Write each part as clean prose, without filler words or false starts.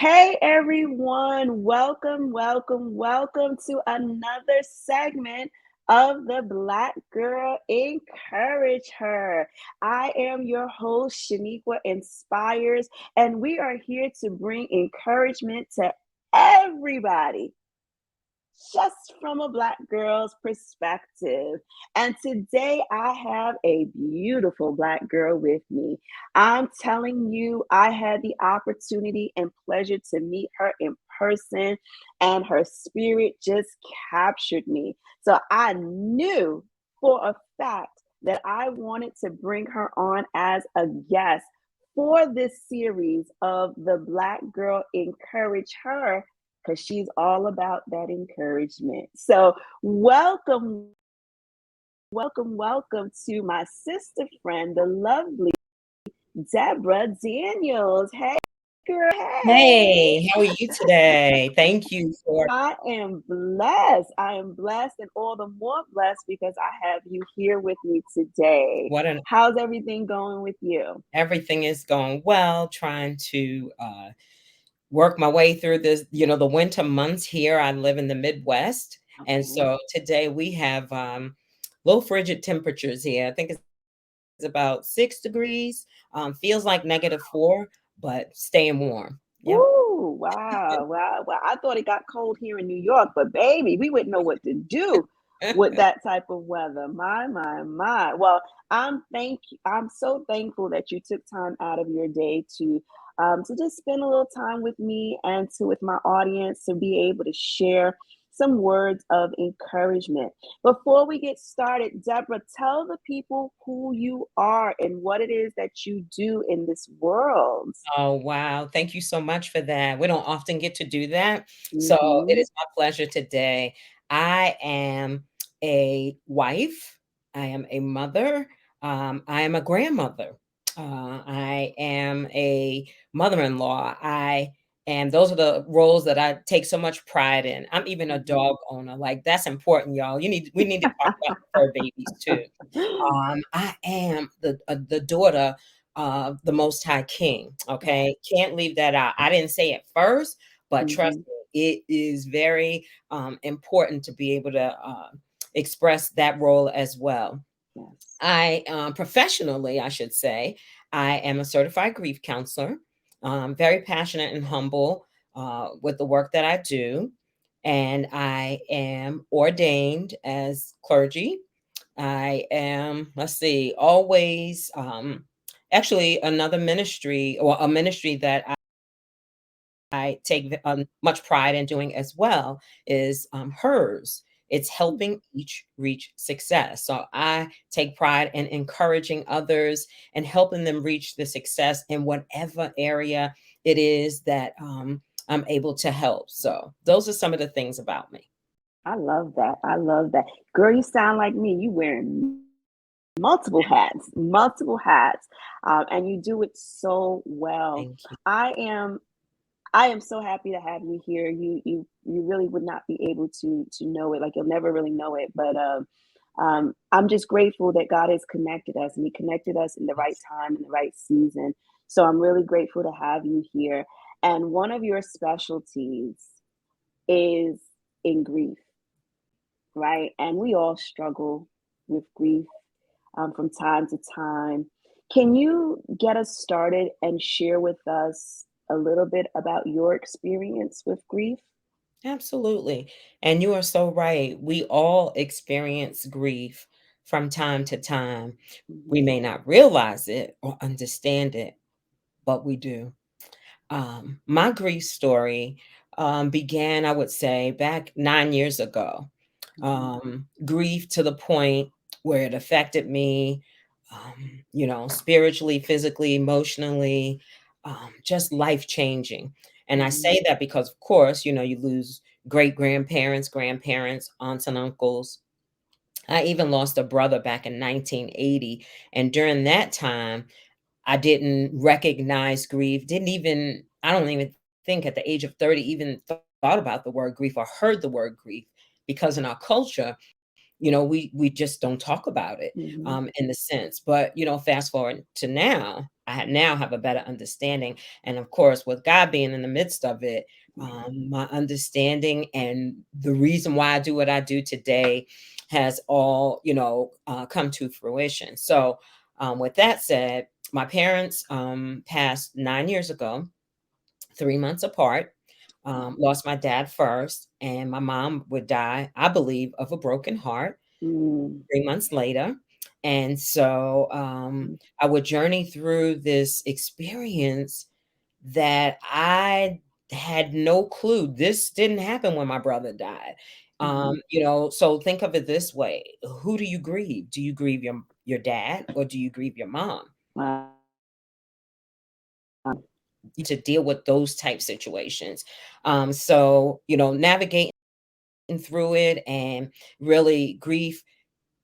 Hey everyone, welcome to another segment of the Black Girl Encourage Her. I am your host, Sheniqua Inspires, and we are here to bring encouragement to everybody just from a Black girl's perspective. And today I have a beautiful Black girl with me. I'm telling you, I had the opportunity and pleasure to meet her in person, and her spirit just captured me. So I knew for a fact that I wanted to bring her on as a guest for this series of the Black Girl Encourage Her, because she's all about that encouragement. So, welcome to my sister friend, the lovely Debra Daniels. Hey, girl. Hey. Hey, how are you today? Thank you for I am blessed. I am blessed, and all the more blessed because I have you here with me today. what an How's everything going with you? everything is going well, trying to work my way through this, the winter months here. I live in the Midwest. And Okay. so today we have low frigid temperatures here. I think it's about 6 degrees. Feels like -4, but staying warm. Yep. Ooh, wow. I thought it got cold here in New York, but baby, we wouldn't know what to do with that type of weather. My. Well, I'm so thankful that you took time out of your day to just spend a little time with me and to with my audience to be able to share some words of encouragement. Before we get started, Deborah, tell the people who you are and what it is that you do in this world. Oh, wow. Thank you so much for that. We don't often get to do that. So it Mhm. is my pleasure today. I am a wife. I am a mother. I am a grandmother. I am a mother-in-law. And those are the roles that I take so much pride in. I'm even a Mhm. dog owner. Like that's important, y'all. We need to talk about the fur babies too. I am the daughter of the Most High King. Okay, can't leave that out. I didn't say it first, but trust Mhm. me, it is very important to be able to express that role as well. Yes. I professionally, I should say, I am a certified grief counselor. Very passionate and humble with the work that I do, and I am ordained as clergy. I am, let's see, always actually another ministry or a ministry that I take much pride in doing as well is hers. It's Mm. helping each reach success. So I take pride in encouraging others and helping them reach the success in whatever area it is that I'm able to help. So those are some of the things about me. I love that. I love that. Girl, you sound like me. You wearing multiple hats, and you do it so well. Thank you. I am I am so happy to have you here. You really would not be able to know it. Like you'll never really know it. But I'm just grateful that God has connected us, and He connected us in the right Yes. time, in the right season. So I'm really grateful to have you here. And one of your specialties is in grief, right? And we all struggle with grief from time to time. Can you get us started and share with us a little bit about your experience with grief? Absolutely. And you are so right. We all experience grief from time to time. We Mhm. may not realize it or understand it, but we do. My grief story began, I would say, back 9 years ago. Mhm. Grief to the point where it affected me, spiritually, physically, emotionally, just life changing. And I Mhm. say that because, of course, you lose great grandparents, grandparents, aunts, and uncles. I even lost a brother back in 1980. And during that time, I didn't recognize grief, I don't even think at the age of 30 even thought about the word grief or heard the word grief because in our culture, we just don't talk about it, Mhm. in the sense. But fast forward to now, now have a better understanding, and of course, with God being in the midst of it, Right. my understanding and the reason why I do what I do today has all come to fruition. So, with that said, my parents passed 9 years ago, 3 months apart. Lost my dad first, and my mom would die, I believe, of a broken heart Mm. 3 months later. And so Mm. I would journey through this experience that I had no clue. This didn't happen when my brother died. Mhm. So think of it this way: who do you grieve? Do you grieve your dad, or do you grieve your mom? Wow. To deal with those type situations. So navigating through it, and really grief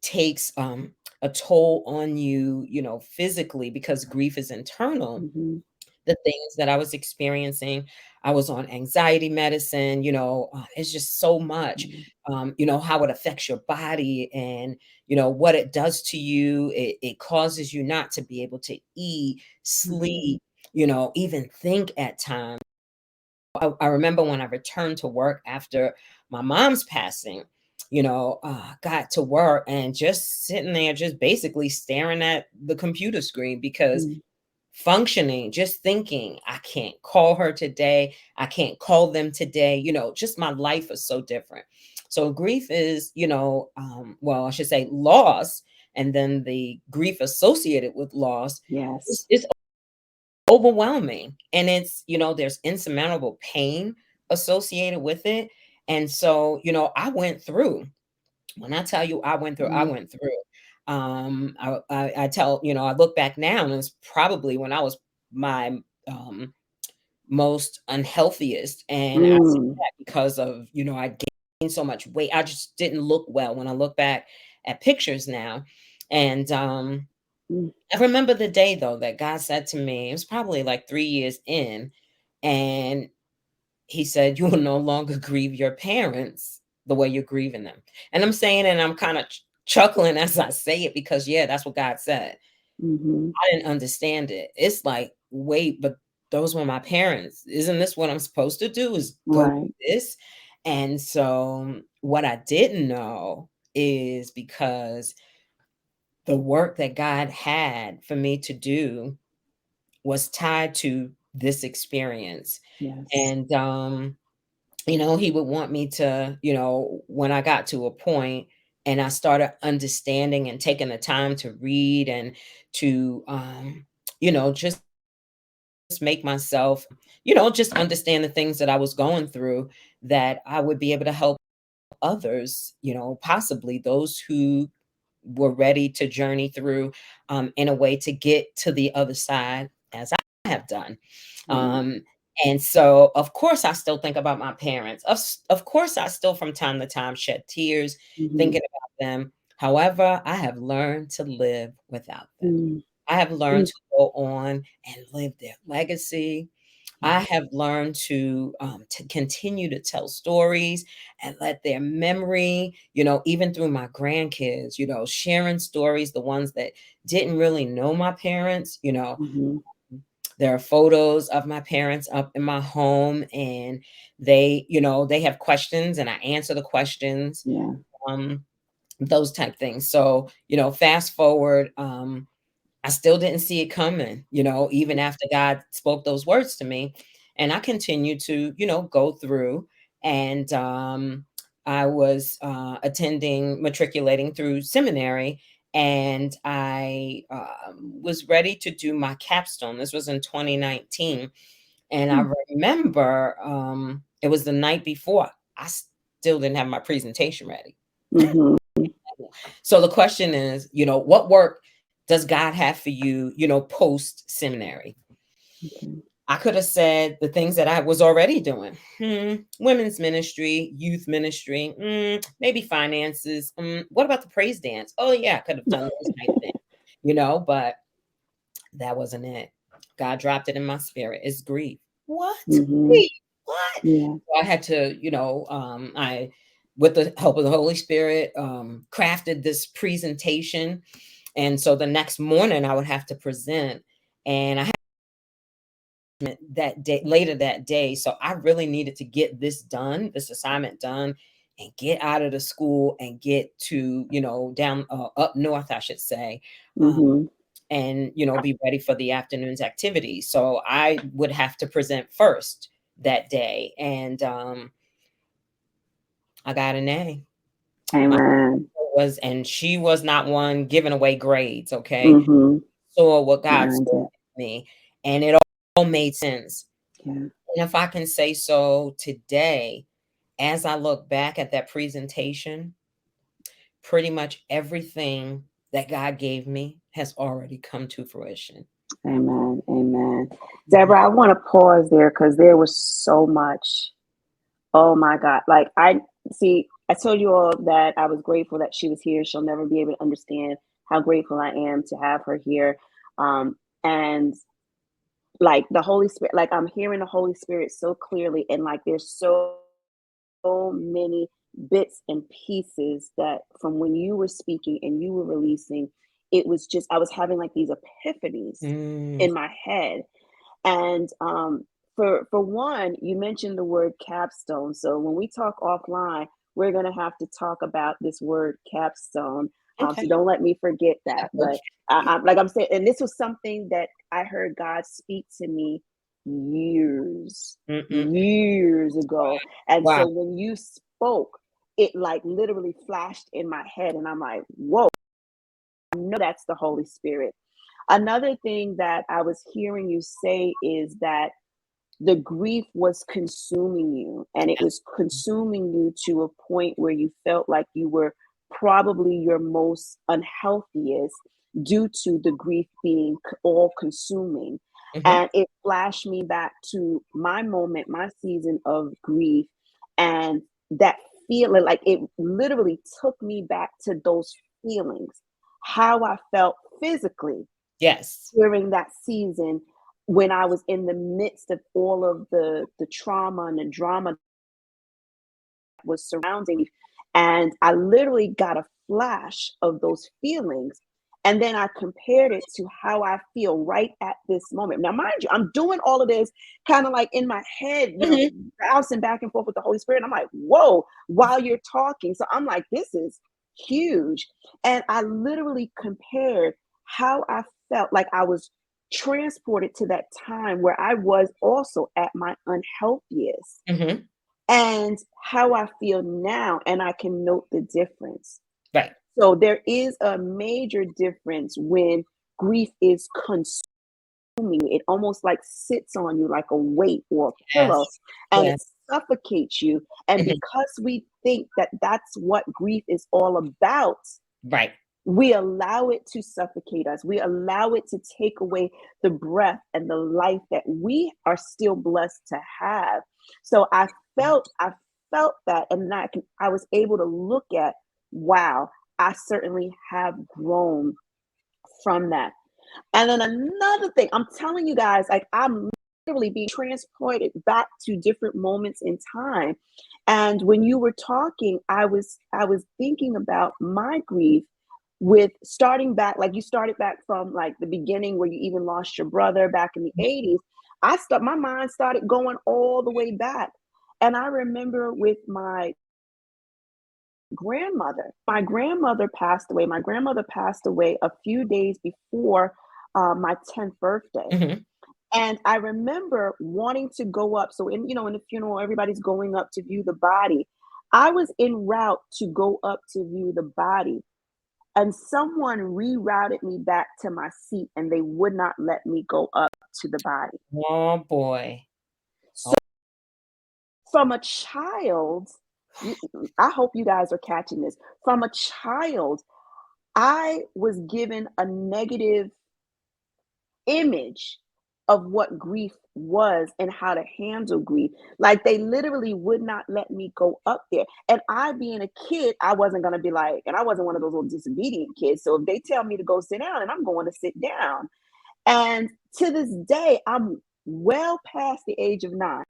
takes a toll on you, physically, because grief is internal. Mhm. The things that I was experiencing, I was on anxiety medicine, it's just so much, Mhm. how it affects your body, and what it does to you. It causes you not to be able to eat, Mhm. sleep, even think at times. I remember when I returned to work after my mom's passing, got to work and just sitting there, just basically staring at the computer screen, because Mm. functioning, just thinking, I can't call her today. I can't call them today. Just my life is so different. So grief is, well, I should say loss. And then the grief associated with loss Yes. is overwhelming, and it's there's insurmountable pain associated with it. And so I went through. When I tell you I Mm. went through. I tell I look back now, and it's probably when I was my most unhealthiest, and I say Mm. that because of I gained so much weight. I just didn't look well when I look back at pictures now. And Mm. I remember the day, though, that God said to me, it was probably like 3 years in, and he said, "You will no longer grieve your parents the way you're grieving them." And I'm saying it, and I'm kinda chuckling as I say it, because, yeah, that's what God said. Mhm. I didn't understand it. It's like, "Wait, but those were my parents. Isn't this what I'm supposed to do, is go Right. through this?" And so, what I didn't know is, because the work that God had for me to do was tied to this experience. Yes. And, he would want me to, when I got to a point and I started understanding and taking the time to read, and to, just make myself, just understand the things that I was going through, that I would be able to help others, possibly those who were ready to journey through, in a way to get to the other side, as I have done. Right. Um, and so, of course, I still think about my parents. Of course, I still from time to time shed tears Mhm. thinking about them. However, I have learned to live without them. Mm. I have learned Mm. to go on and live their legacy. I Yes. have learned to continue to tell stories and let their memory, even through my grandkids, sharing stories, the ones that didn't really know my parents. Mhm. There are photos of my parents up in my home, and they have questions, and I answer the questions, Yeah. um, those type things. So, fast forward, I still didn't see it coming, even after God spoke those words to me. And I continued to, go through. And I was matriculating through seminary. And I was ready to do my capstone. This was in 2019. And I Mm. remember it was the night before. I still didn't have my presentation ready. Mhm. So the question is, what work does God have for you, post seminary? Okay. I could have said the things that I was already doing. Women's ministry, youth ministry, maybe finances. What about the praise dance? Oh, yeah, I could have done those type things, but that wasn't it. God dropped it in my spirit. It's grief. What? Mhm. Grief? What? Yeah. So I had to, I with the help of the Holy Spirit, crafted this presentation. And so the next morning I would have to present, and I had that day later that day. So I really needed to get this done, this assignment done, and get out of the school and get to, down up north, I should say. Um, Mhm. and be ready for the afternoon's activities. So I would have to present first that day, and I got an A. My Amen. was and she was not one giving away grades, okay? Mhm. Saw what You God earned saw it. in me, and it all made sense. Yeah. And if I can say so today, as I look back at that presentation, pretty much everything that God gave me has already come to fruition. Amen. Amen. Mhm. Deborah, I want to pause there because there was so much. Oh my God. Like, I see, I told you all that I was grateful that she was here. She'll never be able to understand how grateful I am to have her here. And like the Holy Spirit, like I'm hearing the Holy Spirit so clearly, and like there's so many bits and pieces that from when you were speaking and you were releasing, it was just, I was having like these epiphanies Mm, in my head. And for one, you mentioned the word capstone. So when we talk offline, we're going to have to talk about this word capstone. So okay. don't let me forget that. But like I'm saying, and this was something that I heard God speak to me years, Mm-mm. years ago. And Wow. so when you spoke, it like literally flashed in my head, and I'm like, whoa, I know that's the Holy Spirit. Another thing that I was hearing you say is that the grief was consuming you, and it was consuming you to a point where you felt like you were probably your most unhealthiest due to the grief being all consuming. Mhm. And it flashed me back to my moment, my season of grief, and that feeling, like it literally took me back to those feelings, how I felt physically Yes. during that season when I was in the midst of all of the trauma and the drama that was surrounding me. And I literally got a flash of those feelings. And then I compared it to how I feel right at this moment. Now, mind you, I'm doing all of this kind of like in my head, Mhm. bouncing back and forth with the Holy Spirit. I'm like, whoa, while you're talking. So I'm like, this is huge. And I literally compared how I felt, like I was transported to that time where I was also at my unhealthiest, Mhm. and how I feel now, and I can note the difference. Right. So there is a major difference when grief is consuming you. It almost like sits on you like a weight or a pillow, Yes. and Yeah. it suffocates you. And Mhm. because we think that that's what grief is all about, Right. we allow it to suffocate us. We allow it to take away the breath and the life that we are still blessed to have. So I felt that, and I was able to look at, wow, I certainly have grown from that. And then another thing, I'm telling you guys, like I'm literally being transported back to different moments in time. And when you were talking, I was thinking about my grief with starting back, like you started back from like the beginning where you even lost your brother back in the 80s. My mind started going all the way back. And I remember with my grandmother. My grandmother passed away. My grandmother passed away a few days before my 10th birthday. Mhm. And I remember wanting to go up. So in the funeral, everybody's going up to view the body. I was en route to go up to view the body, and someone rerouted me back to my seat, and they would not let me go up to the body. Oh boy. So Oh. from a child, you, I hope you guys are catching this. From a child, I was given a negative image of what grief was and how to handle grief. Like they literally would not let me go up there. And I, being a kid, I wasn't going to be like, and I wasn't one of those little disobedient kids. So if they tell me to go sit down, and I'm going to sit down. And to this day, I'm well past the age of 9.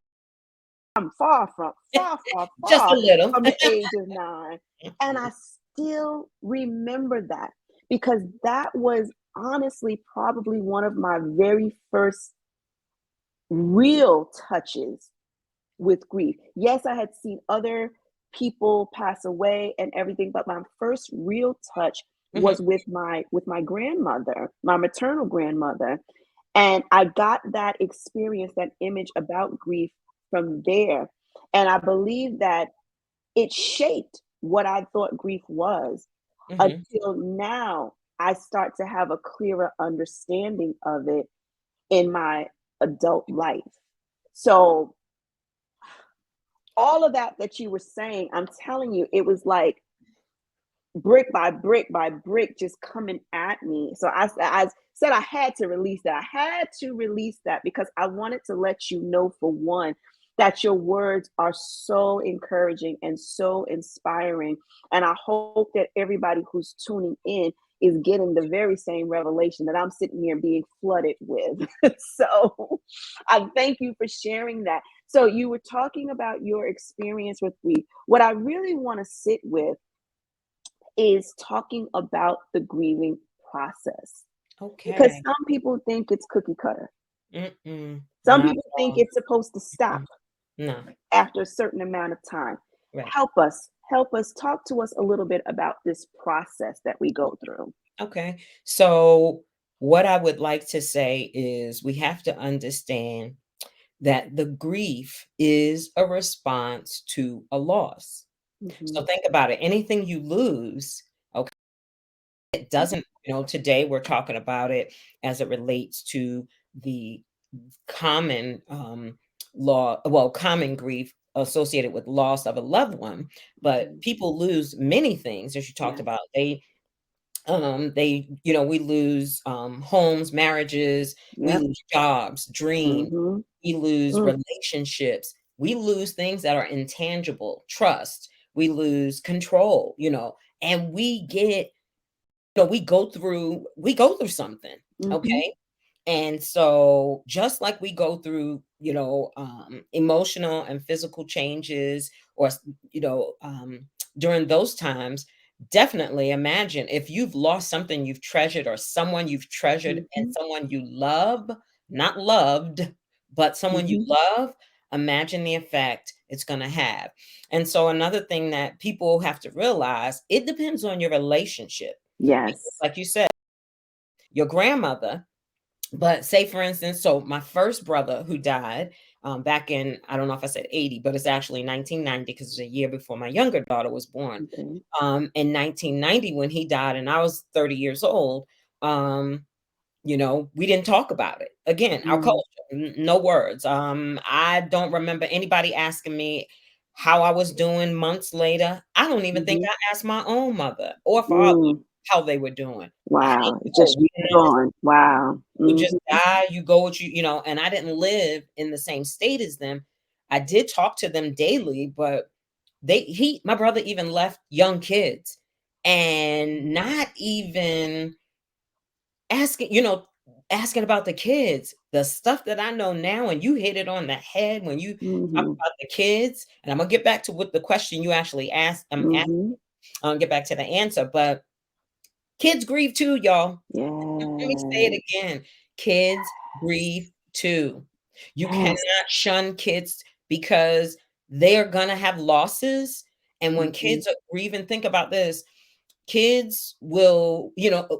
I'm far from, far, far, Just a far little. from the age of 9. And I still remember that because that was honestly probably one of my very first real touches with grief. Yes, I had seen other people pass away and everything, but my first real touch Mhm, was with my grandmother, my maternal grandmother. And I got that experience, that image about grief from there. And I believe that it shaped what I thought grief was mhm. until now I start to have a clearer understanding of it in my adult life. So all of that you were saying, I'm telling you, it was like brick by brick by brick just coming at me. So I said I had to release that. I had to release that because I wanted to let you know, for one, that your words are so encouraging and so inspiring. And I hope that everybody who's tuning in is getting the very same revelation that I'm sitting here being flooded with. So I thank you for sharing that. So you were talking about your experience with grief. What I really want to sit with is talking about the grieving process because Okay. some people think it's cookie cutter. Mm-mm. Some Not people at think all. it's supposed to stop Mm. No. after a certain amount of time. Right. Help us, talk to us a little bit about this process that we go through. Okay. So what I would like to say is we have to understand that the grief is a response to a loss. So Mhm, think about it. Anything you lose, okay, it doesn't, today we're talking about it as it relates to the common common grief associated with loss of a loved one. But mhm. people lose many things, as you talked Yes. about. We lose homes, marriages, we Yep. lose jobs, dreams, Mhm. we lose Mm, relationships, we lose things that are intangible, trust, we lose control, and we go through something, mhm, okay? And so just like we go through, emotional and physical changes or, during those times, definitely imagine if you've lost something you've treasured or someone you've treasured and mhm, someone you love, not loved, but someone you mhm. love, imagine the effect it's going to have. And so another thing that people have to realize, it depends on your relationship. Because Yes. like you said, your grandmother, but say for instance, so my first brother who died back in, I don't know if I said 80, but it's actually 1990 because it's a year before my younger daughter was born. Okay. In 1990, when he died, and I was 30 years old, um, we didn't talk about it. Again, our culture, Mm, no words. I don't remember anybody asking me how I was doing months later. I don't even think mhm, I asked my own mother or father mm. how they were doing. I Wow. didn't know, Just gone. Wow. you just Mhm, die, you go what and I didn't live in the same state as them. I did talk to them daily, but my brother even left young kids and not even asking, asking about the kids. The stuff that I know now, and you hit it on the head when you talk mhm, about the kids, and I'm gonna get back to what the question you actually asked. mhm. I'll get back to the answer, but kids grieve too, y'all. Let me say it Yes. again. Kids grieve too. You cannot Yes. shun kids because they are gonna have losses. And when Mhm, kids are grieving, think about this. Kids will,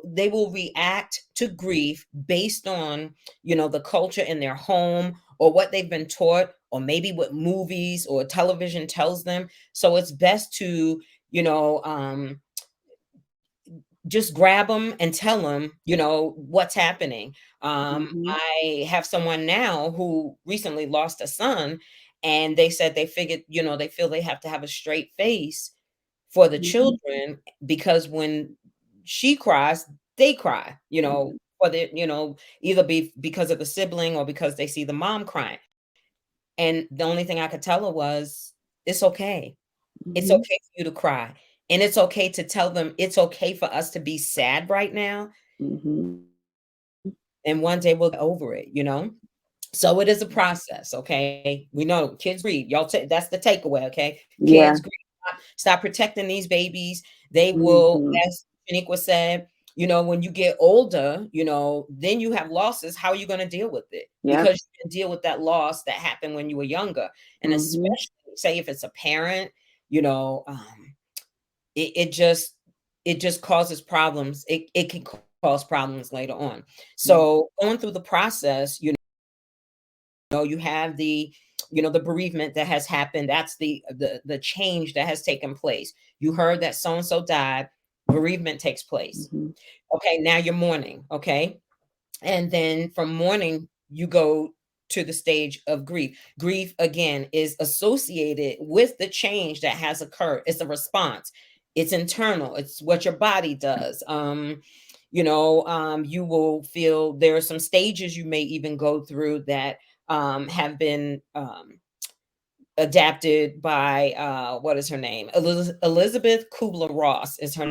they will react to grief based on, the culture in their home or what they've been taught, or maybe what movies or television tells them. So it's best to, you know, just grab them and tell them, what's happening. mhm, I have someone now who recently lost a son, and they said they figured, they feel they have to have a straight face for the mhm, children because when she cries, they cry, mhm, for either because of the sibling or because they see the mom crying. And the only thing I could tell her was, it's okay. It's mhm, okay for you to cry. And it's okay to tell them it's okay for us to be sad right now, mhm. and one day we'll get over it. So it is a process, okay? We know kids grieve. That's the takeaway, okay? Kids Yeah. grieve. Stop protecting these babies. They will, Mhm. as Sheniqua said, when you get older, then you have losses. How are you going to deal with it? Yep. Because you can deal with that loss that happened when you were younger. And Mhm. especially, say, if it's a parent, you know, it just causes problems. It can cause problems later on. Mm. So going through the process, you have the bereavement that has happened. That's the change that has taken place. You heard that so and so died. Bereavement takes place. Mhm. Okay, now you're mourning. Okay, and then from mourning you go to the stage of grief. Grief again is associated with the change that has occurred. It's a response. It's internal. It's what your body does. You will feel there are some stages you may even go through that have been adapted by what is her name? Elizabeth Kubler-Ross is her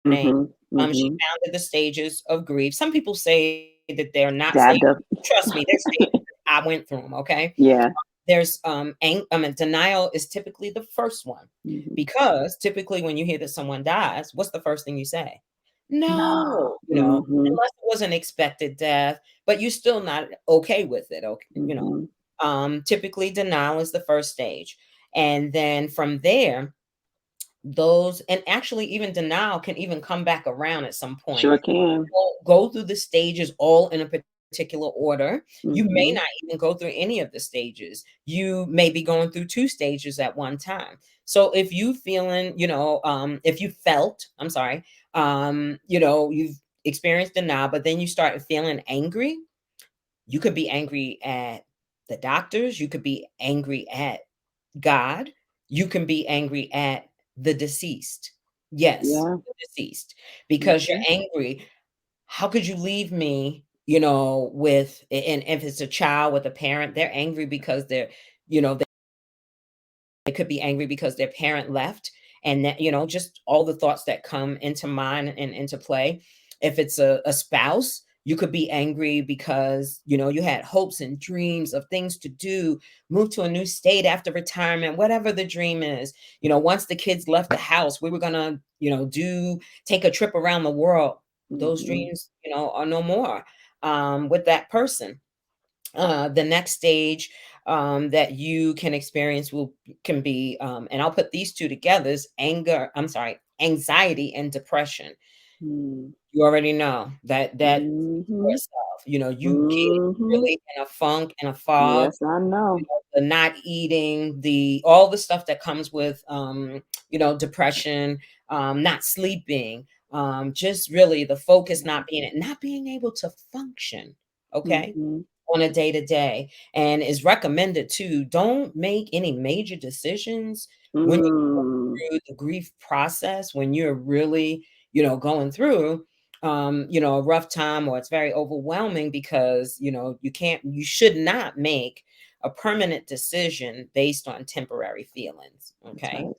name. Mhm. She Mhm. founded the stages of grief. Some people say that they're not stages. Dabbed up. Trust me, they're stages. I went through them. Okay, Yeah. there's denial is typically the first one, Mhm. because typically when you hear that someone dies, what's the first thing you say? No. No, Mhm. unless it was an expected death, but you're still not okay with it. Okay, Mhm. typically denial is the first stage, and then from there, those and actually even denial can even come back around at some point. Sure can. Go through the stages all in a particular order. You may not Mhm. even go through any of the stages. You may be going through two stages at one time. So if you feeling, if you felt, I'm sorry, you've experienced denial, but then you start feeling angry. You could be angry at the doctors. You could be angry at God. You can be angry at the deceased. Yes, Yeah. the deceased, because you're Mhm. angry. How could you leave me, with, and if it's a child with a parent, they're angry because they could be angry because their parent left, and that, just all the thoughts that come into mind and into play. If it's a spouse, you could be angry because you had hopes and dreams of things to do, move to a new state after retirement, whatever the dream is. Once the kids left the house, we were gonna do take a trip around the world. Those Mhm. dreams are no more with that person. The next stage that you can experience can be, and I'll put these two together, is anxiety and depression. Mm. You already know that for Mhm. itself. You get Mhm. really in a funk, in a fog, Yes, I know. the not eating, the all the stuff that comes with depression, not sleeping, just really the focus not being able to function. Okay, Mhm. on a day to day, and is recommended to don't make any major decisions when you're Mm. going through the grief process, when you're really, going through, a rough time, or it's very overwhelming, because, you should not make a permanent decision based on temporary feelings. That's Okay. right.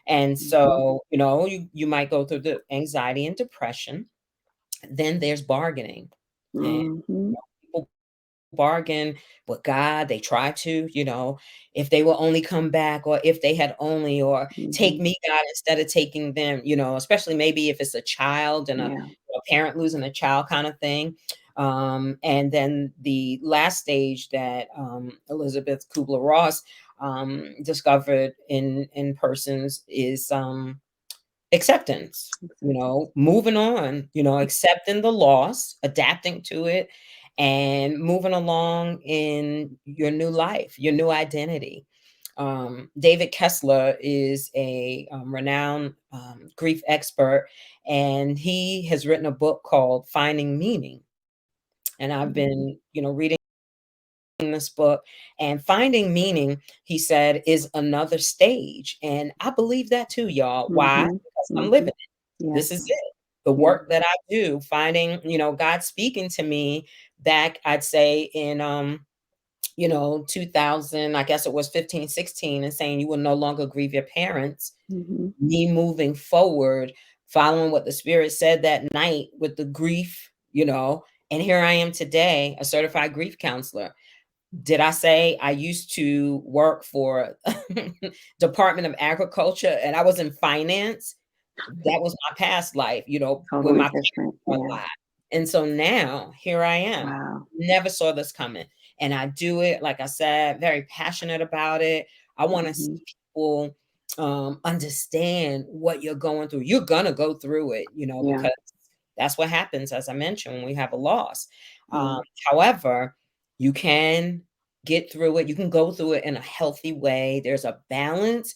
And Mhm. so, you might go through the anxiety and depression. Then there's bargaining. And Mhm. people bargain with God. They try to, if they will only come back, or if they had only, or take Mhm. me, God, instead of taking them, especially maybe if it's a child and a, Yeah. a parent losing a child kind of thing. And then the last stage that Elizabeth Kubler-Ross discovered in persons is acceptance. Acceptance. Moving on, accepting the loss, adapting to it, and moving along in your new life, your new identity. David Kessler is a renowned grief expert, and he has written a book called Finding Meaning. And I've been, Mhm. reading this book, and finding meaning, he said, is another stage. And I believe that too, y'all. Why? Mhm. Because I'm living Mhm. it. Yeah. This is it. The Yeah. work that I do, finding, God speaking to me back, I'd say in 2000, I guess it was 15, 16, and saying you will no longer grieve your parents. Mhm. Me moving forward, following what the spirit said that night with the grief, and here I am today, a certified grief counselor. Did I say I used to work for Department of Agriculture and I was in finance? That was my past life, when Totally my different. parents were Yeah. alive. And so now here I am. Wow. Never saw this coming. And I do it, like I said, very passionate about it. I want to see Hmm. people understand what you're going through. You're gonna go through it, Yeah. because that's what happens, as I mentioned, when we have a loss. Yeah. Um, However, you can get through it. You can go through it in a healthy way. There's a balance.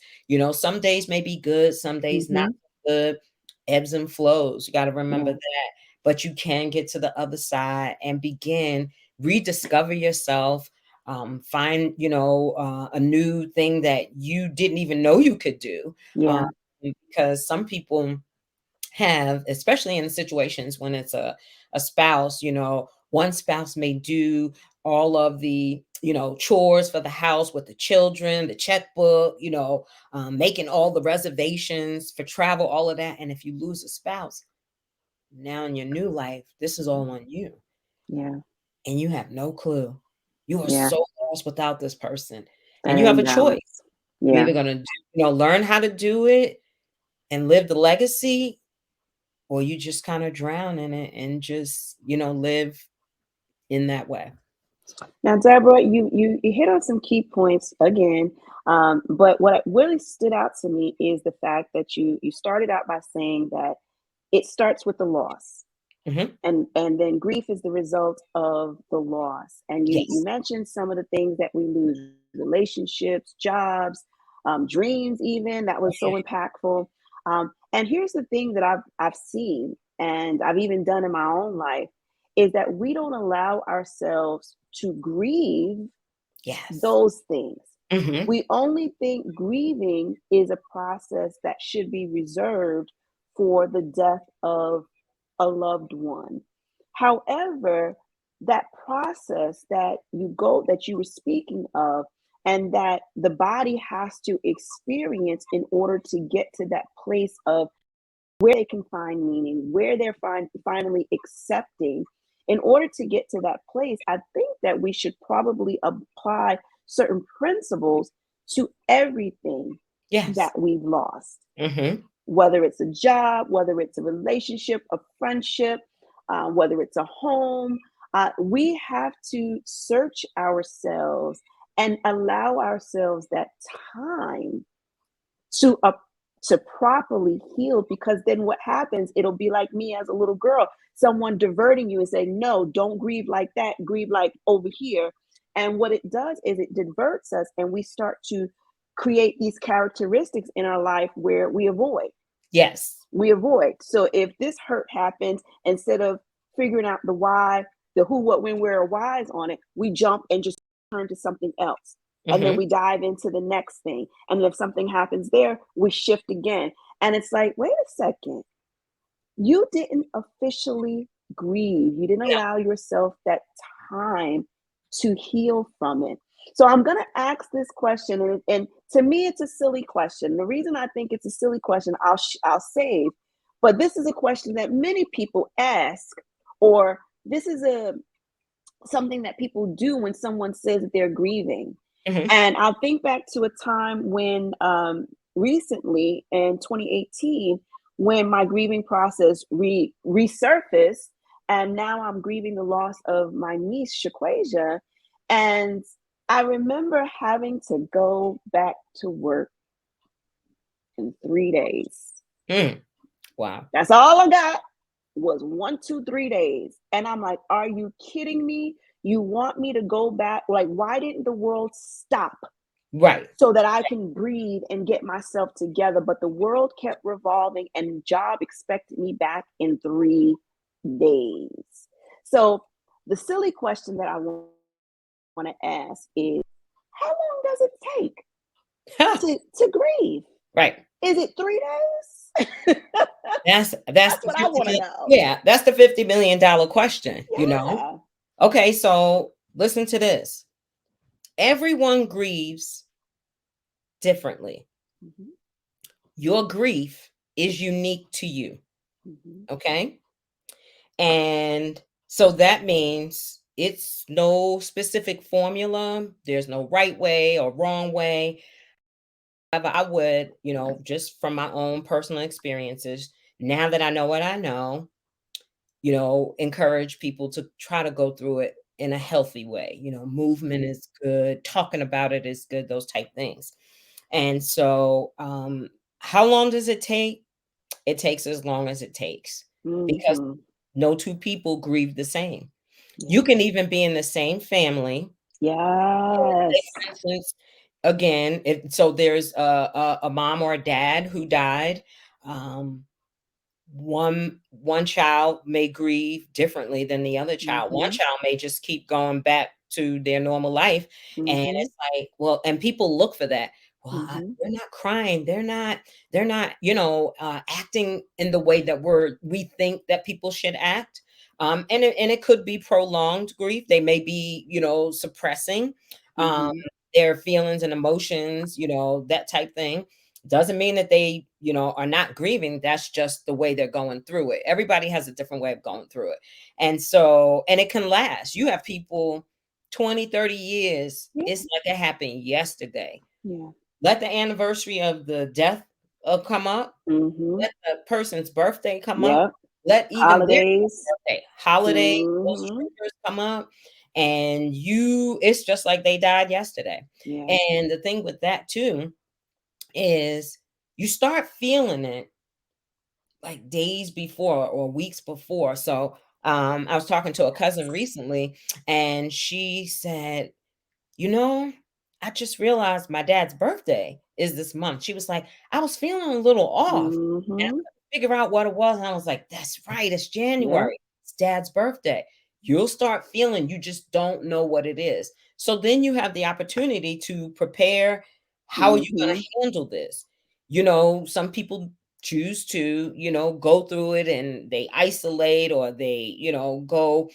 Some days may be good, some days not Hmm. so good, ebbs and flows. You got to remember Yeah. that. But you can get to the other side and begin, rediscover yourself, find, a new thing that you didn't even know you could do. Um, Yeah. because some people have, especially in situations when it's a spouse, one spouse may do all of the, chores for the house with the children, the checkbook, making all the reservations for travel, all of that. And if you lose a spouse, now in your new life, this is all on you. Yeah. And you have no clue. You are Yeah. so lost without this person. And That you have a choice. imbalance. You're Yeah. either going to, learn how to do it and live the legacy, or you just kind of drown in it and just, live in that way. Now, Deborah, you hit on some key points again, but what really stood out to me is the fact that you started out by saying that it starts with the loss, Hmm. and then grief is the result of the loss. And you Yes. mentioned some of the things that we lose: relationships, jobs, dreams, even that was so impactful. And here's the thing that I've seen and I've even done in my own life is that we don't allow ourselves to grieve Yes. those things. Hmm. We only think grieving is a process that should be reserved for the death of a loved one. However, that process that you were speaking of and that the body has to experience in order to get to that place of where they can find meaning, where they're finally accepting. In order to get to that place, I think that we should probably apply certain principles to everything Yes. that we've lost, Hmm. whether it's a job, whether it's a relationship, a friendship, whether it's a home. We have to search ourselves and allow ourselves that time to to properly heal, because then what happens, it'll be like me as a little girl, someone diverting you and saying, no, don't grieve like that, grieve like over here. And what it does is it diverts us and we start to create these characteristics in our life where Yes. we avoid. So if this hurt happens, instead of figuring out the why, the who, what, when, where, or whys on it, we jump and just turn to something else. And then Hmm. we dive into the next thing. And if something happens there, we shift again. And it's like, wait a second, you didn't officially grieve. You didn't No. allow yourself that time to heal from it. So I'm going to ask this question, and to me, it's a silly question. The reason I think it's a silly question, I'll save. But this is a question that many people ask, or this is a something that people do when someone says that they're grieving. Hmm. And I'll think back to a time when recently in 2018, when my grieving process resurfaced, and now I'm grieving the loss of my niece, Shaquasia. And I remember having to go back to work in 3 days. Mm. Wow. That's all I got was 1, 2, 3 days. And I'm like, are you kidding me? You want me to go back? Like, why didn't the world stop Right. so that I can breathe and get myself together? But the world kept revolving and job expected me back in 3 days. So the silly question that I want to ask is, how long does it take to grieve? Right. Is it 3 days? That's That's the what I 50 want to mil know. yeah, that's the $50 million question. Yeah. Okay, so listen to this. Everyone grieves differently. Mhm, Your grief is unique to you, mhm, okay? And so that means it's no specific formula. There's no right way or wrong way. However, I would, just from my own personal experiences, now that I know what I know, encourage people to try to go through it in a healthy way. Movement Mhm. is good, talking about it is good, those type things. And so, how long does it take? It takes as long as it takes, because Mhm. no two people grieve the same. You Yeah. can even be in the same family. Say, Yes. for instance, again, if so there's a mom or a dad who died. Um, one child may grieve differently than the other child. One Mhm. child may just keep going back to their normal life, and Mhm. it's like, well, and people look for that. Well, Mhm. they're not crying. They're not, acting in the way that we think that people should act. And it could be prolonged grief. They may be, suppressing um, Mhm. their feelings and emotions, that type thing. Doesn't mean that they, are not grieving. That's just the way they're going through it. Everybody has a different way of going through it. And so, and it can last. You have people 20, 30 years. Yeah. It's like it happened yesterday. Yeah. Let the anniversary of the death come up. Mhm. Let the person's birthday come up. Yep. Let even their Holidays. birthday, holiday, those Mhm. triggers come up. And it's just like they died yesterday. Yeah. And the thing with that too is you start feeling it like days before or weeks before. So I was talking to a cousin recently, and she said, you know, I just realized my dad's birthday is this month. She was like, I was feeling a little off, and I Mhm. couldn't figure out what it was. And I was like, that's right, it's Yep. January. It's dad's birthday. You'll start feeling, you just don't know what it is. So then you have the opportunity to prepare. How are you going Mhm. to handle this? Some people choose to, go through it and they isolate, or they, go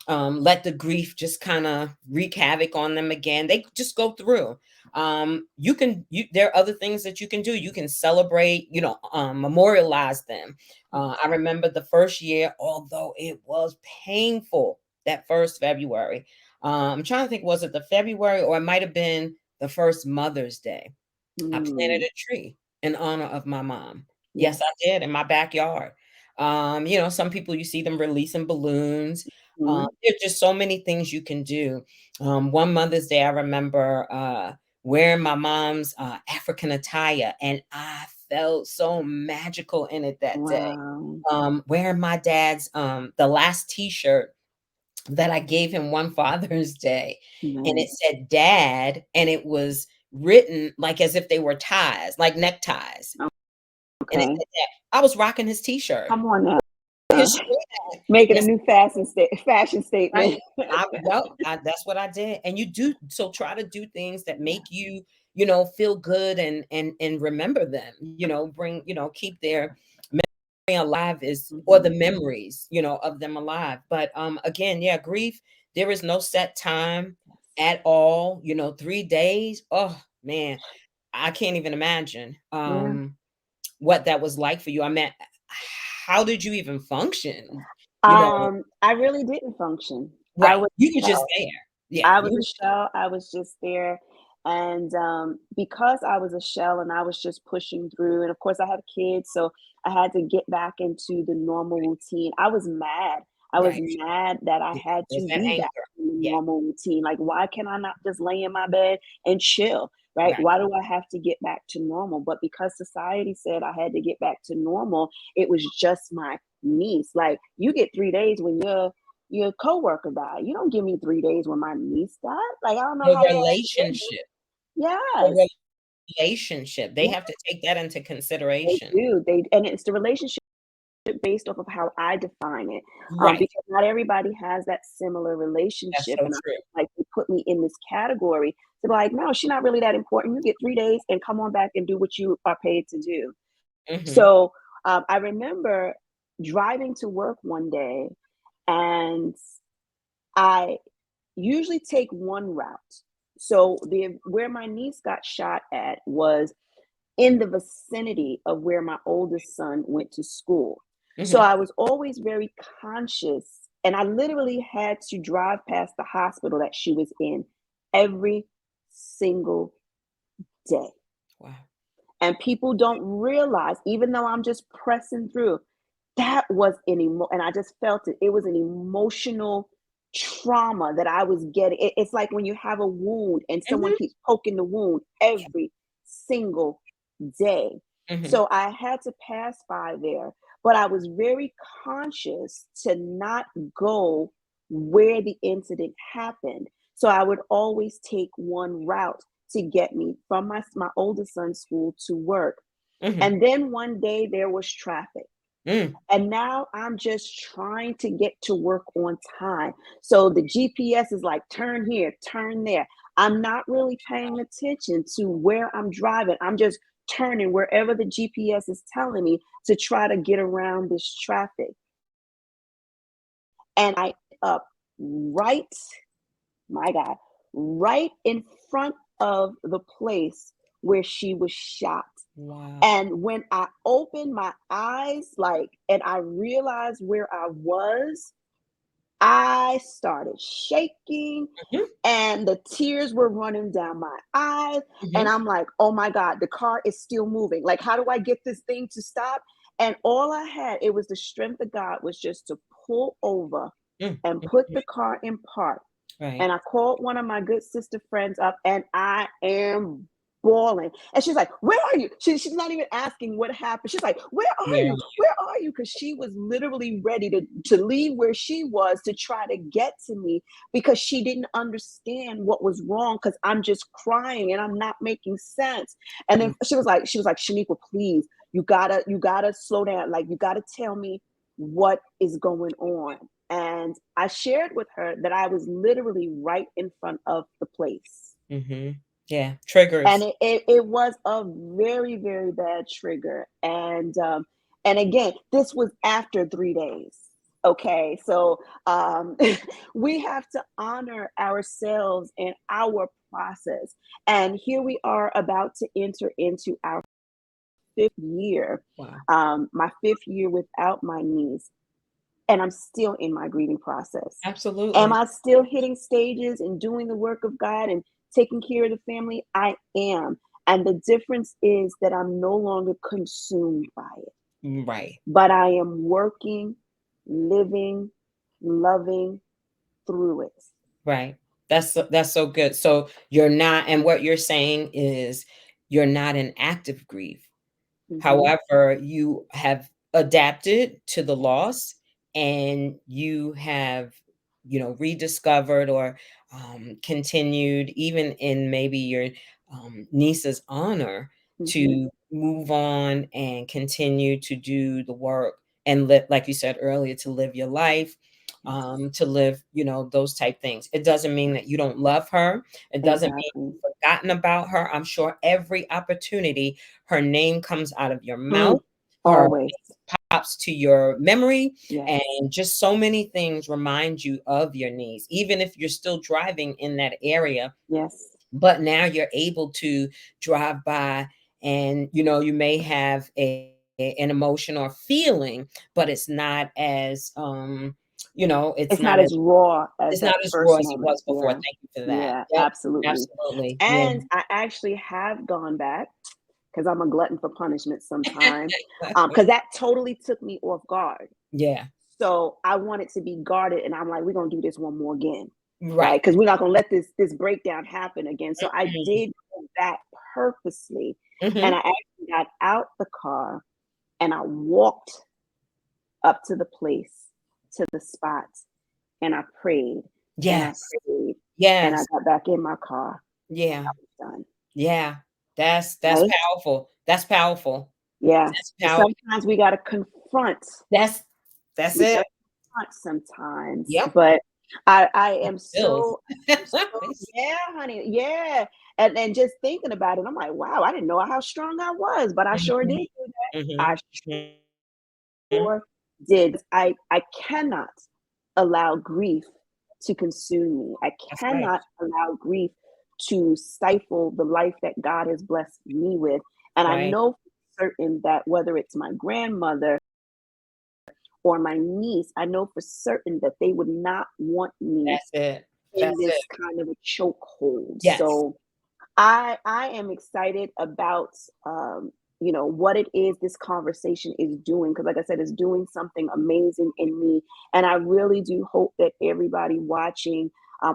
let the grief just kind of wreak havoc on them again. They just go through. There are other things that you can do. You can celebrate, memorialize them. I remember the first year, although it was painful, that first February. I'm trying to think, was it the February, or it might have been the first Mother's Day? I planted Mm. a tree in honor of my mom. Yes, I Yes. did, in my backyard. Some people, you see them releasing balloons. Mhm. There's just so many things you can do. One Mother's Day, I remember wearing my mom's African attire, and I felt so magical in it that day. Wow. Wearing my dad's the last T-shirt that I gave him one Father's Day, and it Nice. said "Dad," and it was written like as if they were ties, like neckties, and it Okay. said that. I was rocking his T-shirt, Come on now. his straight. Making a Yes, new fashion statement. right. That's what I did. And you do, so try to do things that Yeah. make you, feel good, and remember them, bring, keep their alive, is or the Mhm. memories, of them alive. But again, yeah, grief, there is no set time Yes. at all. 3 days. Oh man, I can't even imagine Yeah. what that was like for you. I mean, how did you even function? You know, I really didn't function. I right. was You were just shell. there. Yeah, I was you a shell. I was just there. And because I was a shell and I was just pushing through, and of course I have kids, so I had to get back into the normal routine. I was mad. I was right. mad that I had There's to that be back anger. in the Yeah, normal routine. Like, why can I not just lay in my bed and chill? Right? right. Why do I have to get back to normal? But because society said I had to get back to normal, it was just my niece. Like, you get 3 days when your coworker died. You don't give me 3 days when my niece died. Like, I don't know The how they had to. relationship, Yes, the relationship, they yeah, have to take that into they consideration. do. They and it's the relationship based off of how I define it, Right. because not everybody has that similar That's relationship, so and I true. feel like they put me in this category to be like, no, she's not really that important. You get 3 days and come on back and do what you are paid to do. Mhm. So I remember driving to work one day, and I usually take one route. So the where my niece got shot at was in the vicinity of where my oldest son went to school. So Mhm. I was always very conscious And I literally had to drive past the hospital that she was in every single day. Wow. And people don't realize, even though I'm just pressing through, that was and I just felt it. It was an emotional trauma that I was getting. It's like when you have a wound and someone Mhm. keeps poking the wound Yeah. every single day. Mhm. So I had to pass by there, but I was very conscious to not go where the incident happened. So I would always take one route to get me from my oldest son's school to work. Mhm. And then one day there was traffic. Mm. And now I'm just trying to get to work on time. So the GPS is like, turn here, turn there. I'm not really paying attention to where I'm driving. I'm just turning wherever the GPS is telling me to try to get around this traffic. And I up right, my God, right in front of the place where she was shot. Wow. And when I opened my eyes, like, and I realized where I was, I started shaking Mhm. and the tears were running down my eyes. And Mhm. I'm like, oh my God, the car is still moving. Like, how do I get this thing to stop? And all I had, it was the strength of God, was just to pull over Mm. and put Mhm. the car in park. Right. And I called one of my good sister friends up, and I am bawling. And she's like, where are you? She's not even asking what happened. She's like, where are Yeah. you? Where are you? Because she was literally ready to leave where she was to try to get to me, because she didn't understand what was wrong, because I'm just crying and I'm not making sense. And then Mm. she was like, Sheniqua, please, you gotta slow down. Like, you gotta tell me what is going on. And I shared with her that I was literally right in front of the place. Mhm. Yeah. And Triggers. it was a very, very bad trigger. And again, this was after 3 days. Okay. So we have to honor ourselves and our process. And here we are about to enter into our fifth year, Wow. my fifth year without my niece, and I'm still in my grieving process. Am Absolutely. I still hitting stages and doing the work of God and taking care of the family? I am. And the difference is that I'm no longer consumed by it, Right. but I am working, living, loving through it. Right. That's so good. So you're not, and what you're saying is you're not in active grief. Hmm. However, you have adapted to the loss and you have, rediscovered or continued, even in maybe your niece's honor, Hmm. to move on and continue to do the work and live, like you said earlier, to live your life, Yes, to live, those type things. It doesn't mean that you don't love her. It doesn't mean exactly. you've forgotten about her. I'm sure every opportunity her name comes out of your mouth, Mm, her always. pops to your memory, and Yes, just so many things remind you of your niece, even if you're still driving in that area. yes. But now you're able to drive by, and you may have an emotion or feeling, but it's not as it's It's not not as as raw as it's not that as raw first as it moment. was before. Yeah, Thank you for that. yeah, Yep, absolutely. absolutely. Yeah. And I actually have gone back, because I'm a glutton for punishment sometimes. Because that totally took me off guard. Yeah. So I wanted to be guarded, and I'm like, we're gonna do this one more again, right? Right. Because we're not gonna let this breakdown happen again. So I Mhm. did go back purposely, and I Mhm. actually got out the car and I walked up to the place, to the spot, and I prayed and I Yes. prayed and I Yes. got back in my car and Yeah. I was done. Yeah. That's Right? powerful. That's powerful. Yeah. That's So powerful. sometimes we gotta confront. That's We it. gotta confront sometimes. Yep. But I am Bills. yeah, honey. Yeah. And just thinking about it, I'm like, wow, I didn't know how strong I was, but I sure did Mhm. do that. I Mhm. Mhm. sure did. I cannot allow grief to consume me. I That's right. cannot allow grief to stifle the life that God has blessed me with. And I Right. know for certain that whether it's my grandmother or my niece, I know for certain that they would not want me That's it. in That's this it. kind of a chokehold. Yes. So I am excited about what it is this conversation is doing, because like I said, it's doing something amazing in me, and I really do hope that everybody watching,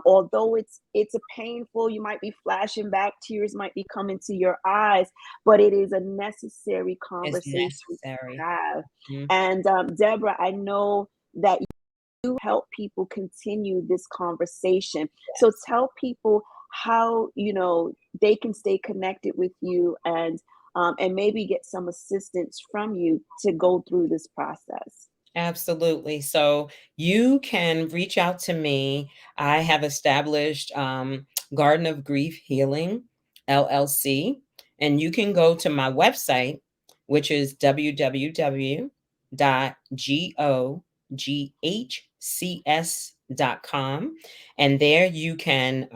although it's a painful, you might be flashing back, tears might be coming to your eyes, but it is a necessary It's conversation to necessary. have. Mhm. And Deborah, I know that help people continue this conversation. So Yes. tell people how they can stay connected with you, and maybe get some assistance from you to go through this process. Absolutely. So you can reach out to me. I have established Garden of Grief Healing LLC, and you can go to my website, which is www.goghcs.com, and there you can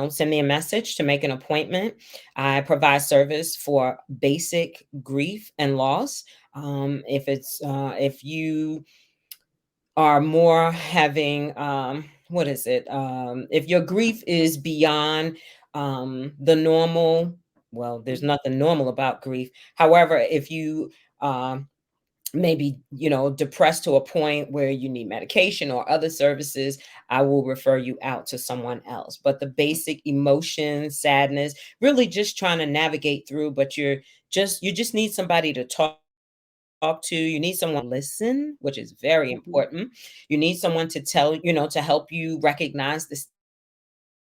send me a message to make an appointment. I provide service for basic grief and loss. If you are more having what is it if your grief is beyond the normal, well, there's Mhm, nothing normal about grief. However, if you um maybe depressed to a point where you need medication or other services, I will refer you out to someone else. But the basic emotions, sadness, really just trying to navigate through, but you just need somebody to talk to. You need someone to listen, which is very mhm, important. You need someone to to help you recognize the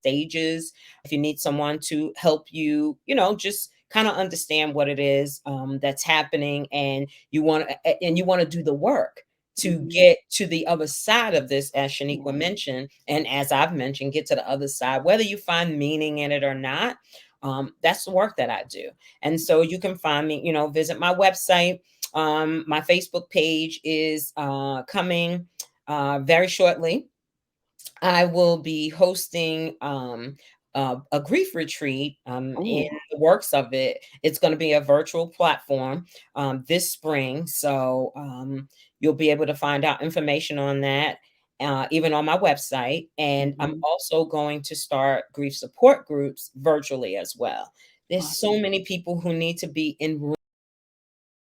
stages. If you need someone to help you, just kind of understand what it is that's happening, and you want to do the work to mhm, get to the other side of this, as Sheniqua yeah, mentioned, and as I've mentioned, get to the other side, whether you find meaning in it or not. That's the work that I do. And so you can find me, visit my website. My Facebook page is coming very shortly. I will be hosting a grief retreat in oh, the works of it. It's going to be a virtual platform this spring. So you'll be able to find out information on that, even on my website. And I'm mhm, also going to start grief support groups virtually as well. There's so awesome, many people who need to be in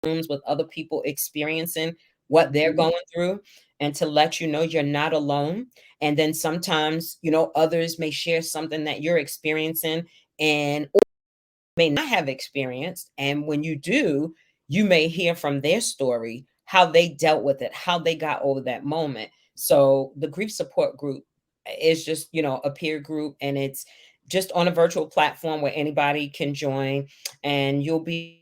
rooms with other people experiencing what they're mhm, going through, and to let you know you're not alone. And then sometimes, others may share something that you're experiencing and or may not have experienced. And when you do, you may hear from their story how they dealt with it, how they got over that moment. So the grief support group is just, a peer group, and it's just on a virtual platform where anybody can join, and you'll be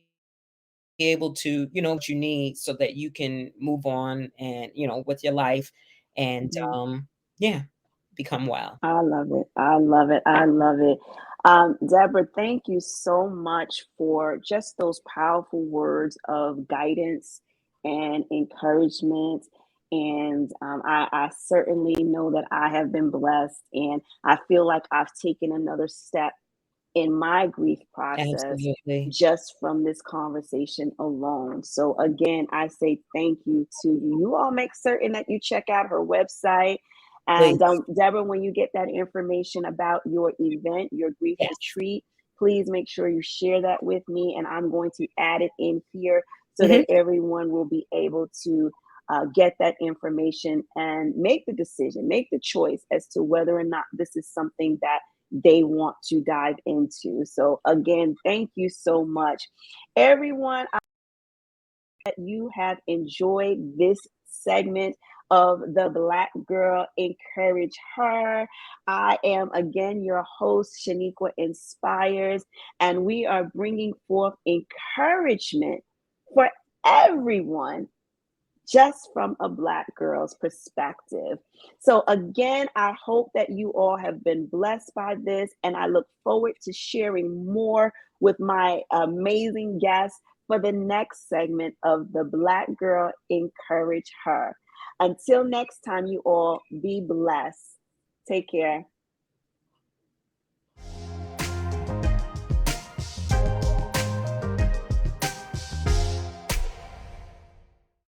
able to, what you need so that you can move on and, with your life, and mhm. yeah, become well. I love it. I love it. I love it. Deborah, thank you so much for just those powerful words of guidance and encouragement. And I certainly know that I have been blessed, and I feel like I've taken another step in my grief process Absolutely. just from this conversation alone. So, again, I say thank you to you. You all make certain that you check out her website. And Please. Deborah, when you get that information about your event, your grief Yes. retreat, please make sure you share that with me. And I'm going to add it in here so that Mhm. everyone will be able to get that information and make the decision, make the choice as to whether or not this is something that they want to dive into. So, again, thank you so much. Everyone, I hope that you have enjoyed this segment of the Black Girl Encourage Her. I am again your host, Sheniqua Inspires, and we are bringing forth encouragement for everyone just from a Black girl's perspective. So, again, I hope that you all have been blessed by this, and I look forward to sharing more with my amazing guests for the next segment of the Black Girl Encourage Her. Until next time, you all be blessed. Take care.